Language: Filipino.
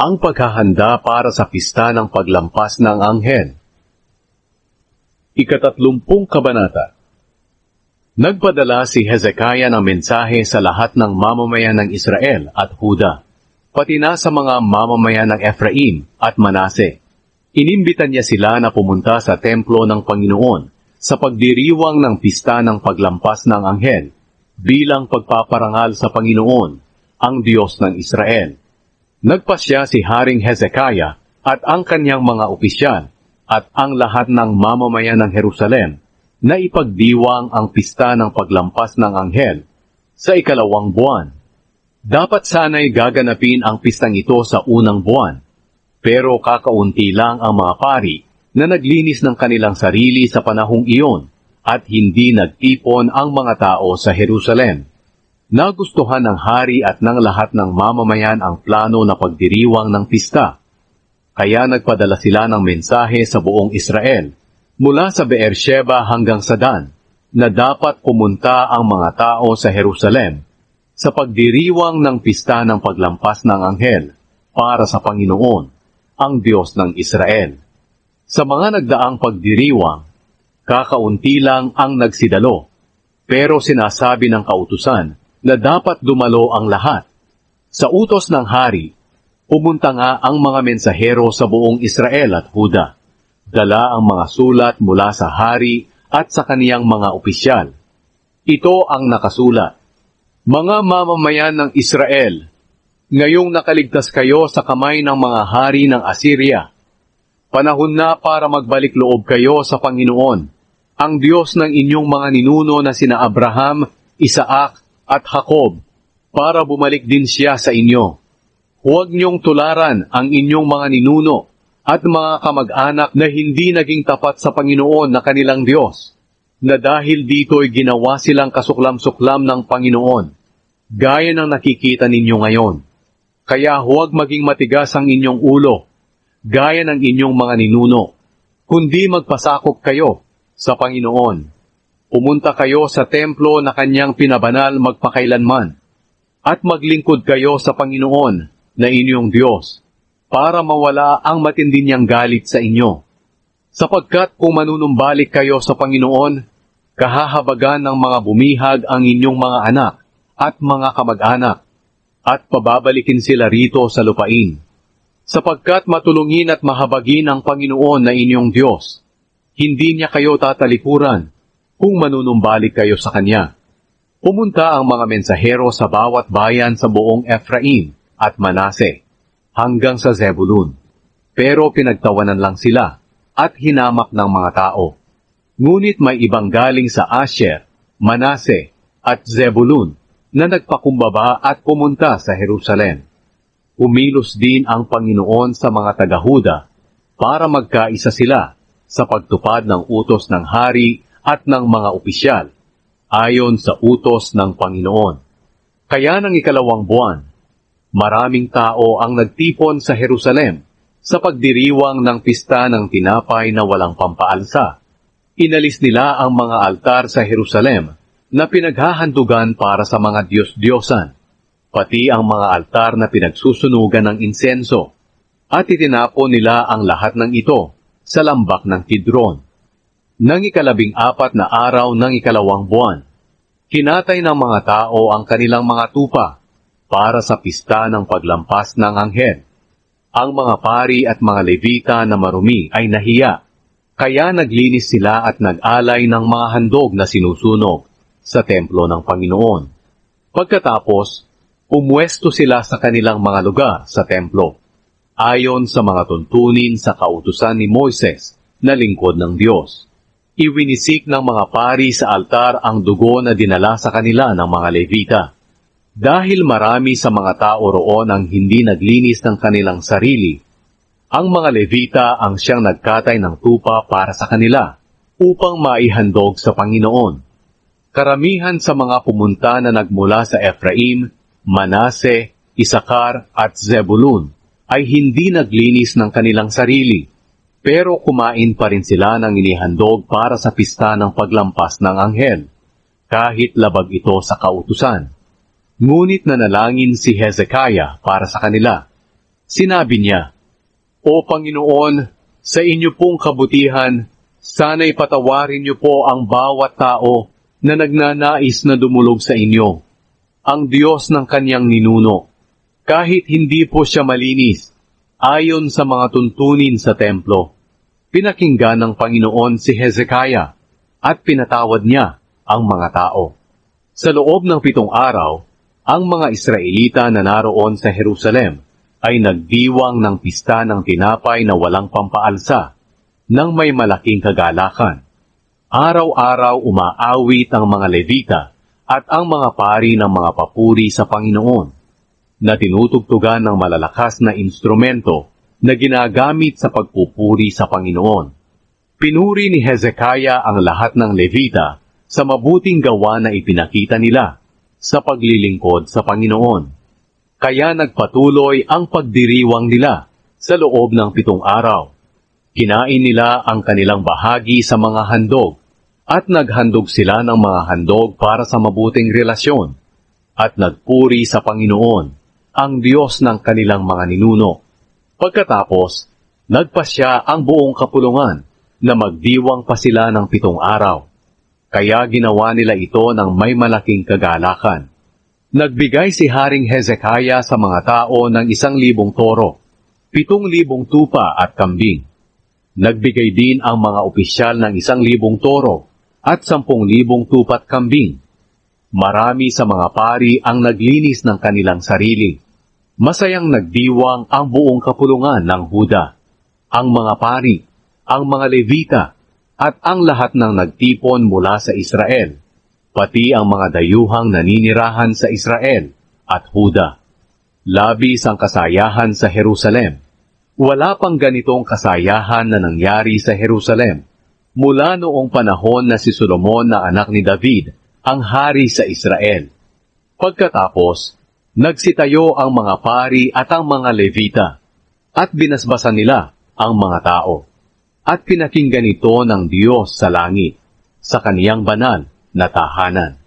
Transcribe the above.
Ang paghahanda para sa pista ng paglampas ng anghel. 31 Kabanata. Nagpadala si Hezekiah ng mensahe sa lahat ng mamamayan ng Israel at Huda, pati na sa mga mamamayan ng Ephraim at Manase. Inimbitan niya sila na pumunta sa templo ng Panginoon sa pagdiriwang ng pista ng paglampas ng anghel, bilang pagpaparangal sa Panginoon, ang Diyos ng Israel. Nagpasya si Haring Hezekiah at ang kanyang mga opisyal at ang lahat ng mamamayan ng Jerusalem na ipagdiwang ang pista ng paglampas ng anghel sa 2 buwan. Dapat sana'y gaganapin ang pistang ito sa unang buwan, pero kakaunti lang ang mga pari na naglinis ng kanilang sarili sa panahong iyon at hindi nagtipon ang mga tao sa Jerusalem. Nagustuhan ng hari at ng lahat ng mamamayan ang plano na pagdiriwang ng pista. Kaya nagpadala sila ng mensahe sa buong Israel, mula sa Beersheba hanggang sa Dan, na dapat pumunta ang mga tao sa Jerusalem sa pagdiriwang ng pista ng paglampas ng anghel para sa Panginoon, ang Diyos ng Israel. Sa mga nagdaang pagdiriwang, kakaunti lang ang nagsidalo, pero sinasabi ng kautusan na dapat dumalo ang lahat. Sa utos ng hari, pumunta nga ang mga mensahero sa buong Israel at Huda. Dala ang mga sulat mula sa hari at sa kaniyang mga opisyal. Ito ang nakasulat. Mga mamamayan ng Israel, ngayong nakaligtas kayo sa kamay ng mga hari ng Assyria, panahon na para magbalik loob kayo sa Panginoon, ang Diyos ng inyong mga ninuno na sina Abraham, Isaac, at Jacob, para bumalik din siya sa inyo. Huwag niyong tularan ang inyong mga ninuno at mga kamag-anak na hindi naging tapat sa Panginoon na kanilang Diyos, na dahil dito'y ginawa silang kasuklam-suklam ng Panginoon, gaya ng nakikita ninyo ngayon. Kaya huwag maging matigas ang inyong ulo, gaya ng inyong mga ninuno, kundi magpasakop kayo sa Panginoon. Pumunta kayo sa templo na kanyang pinabanal magpakailanman, at maglingkod kayo sa Panginoon na inyong Diyos, para mawala ang matindi niyang galit sa inyo. Sapagkat kung manunumbalik kayo sa Panginoon, kahahabagan ng mga bumihag ang inyong mga anak at mga kamag-anak, at pababalikin sila rito sa lupain. Sapagkat matulungin at mahabagin ang Panginoon na inyong Diyos, hindi niya kayo tatalikuran kung manunumbalik kayo sa Kanya. Pumunta ang mga mensahero sa bawat bayan sa buong Ephraim at Manase, hanggang sa Zebulun. Pero pinagtawanan lang sila at hinamak ng mga tao. Ngunit may ibang galing sa Asher, Manase at Zebulun na nagpakumbaba at pumunta sa Jerusalem. Umilos din ang Panginoon sa mga taga-Huda para magkaisa sila sa pagtupad ng utos ng hari at ng mga opisyal, ayon sa utos ng Panginoon. Kaya ng 2 buwan, maraming tao ang nagtipon sa Jerusalem sa pagdiriwang ng pista ng tinapay na walang pampaalsa. Inalis nila ang mga altar sa Jerusalem na pinaghahandugan para sa mga Diyos-Diyosan, pati ang mga altar na pinagsusunugan ng insenso, at itinapon nila ang lahat ng ito sa lambak ng Kidron. Nang 14 na araw ng 2 buwan, hinatay ng mga tao ang kanilang mga tupa para sa pista ng paglampas ng anghel. Ang mga pari at mga Levita na marumi ay nahiya, kaya naglinis sila at nag-alay ng mga handog na sinusunog sa templo ng Panginoon. Pagkatapos, pumwesto sila sa kanilang mga lugar sa templo, ayon sa mga tuntunin sa kautusan ni Moises na lingkod ng Diyos. Iwinisik ng mga pari sa altar ang dugo na dinala sa kanila ng mga Levita. Dahil marami sa mga tao roon ang hindi naglinis ng kanilang sarili, ang mga Levita ang siyang nagkatay ng tupa para sa kanila upang maihandog sa Panginoon. Karamihan sa mga pumunta na nagmula sa Ephraim, Manase, Isakar at Zebulun ay hindi naglinis ng kanilang sarili, pero kumain pa rin sila ng inihandog para sa pista ng paglampas ng anghel, kahit labag ito sa kautusan. Ngunit nanalangin si Hezekiah para sa kanila. Sinabi niya, "O Panginoon, sa inyo pong kabutihan, sana'y patawarin niyo po ang bawat tao na nagnanais na dumulog sa inyo, ang Diyos ng kanyang ninuno, kahit hindi po siya malinis, ayon sa mga tuntunin sa templo." Pinakinggan ng Panginoon si Hezekiah at pinatawad niya ang mga tao. Sa loob ng 7 araw, ang mga Israelita na naroon sa Jerusalem ay nagdiwang ng pista ng tinapay na walang pampaalsa, nang may malaking kagalakan. Araw-araw umaawit ang mga Levita at ang mga pari ng mga papuri sa Panginoon, na tinutugtugan ng malalakas na instrumento na ginagamit sa pagpupuri sa Panginoon. Pinuri ni Hezekiah ang lahat ng Levita sa mabuting gawa na ipinakita nila sa paglilingkod sa Panginoon. Kaya nagpatuloy ang pagdiriwang nila sa loob ng 7 araw. Kinain nila ang kanilang bahagi sa mga handog at naghandog sila ng mga handog para sa mabuting relasyon at nagpuri sa Panginoon, ang Diyos ng kanilang mga ninuno. Pagkatapos, nagpasya ang buong kapulungan na magdiwang pa sila ng 7 araw. Kaya ginawa nila ito ng may malaking kagalakan. Nagbigay si Haring Hezekiah sa mga tao ng 1,000 toro, 7,000 tupa at kambing. Nagbigay din ang mga opisyal ng 1,000 toro at 10,000 tupa at kambing. Marami sa mga pari ang naglinis ng kanilang sarili. Masayang nagdiwang ang buong kapulungan ng Huda, ang mga pari, ang mga Levita, at ang lahat ng nagtipon mula sa Israel, pati ang mga dayuhang naninirahan sa Israel at Huda. Labis ang kasayahan sa Jerusalem. Wala pang ganitong kasayahan na nangyari sa Jerusalem mula noong panahon na si Solomon na anak ni David ang hari sa Israel. Pagkatapos, nagsitayo ang mga pari at ang mga Levita, at binasbasan nila ang mga tao, at pinakinggan ito ng Diyos sa langit, sa kaniyang banal na tahanan.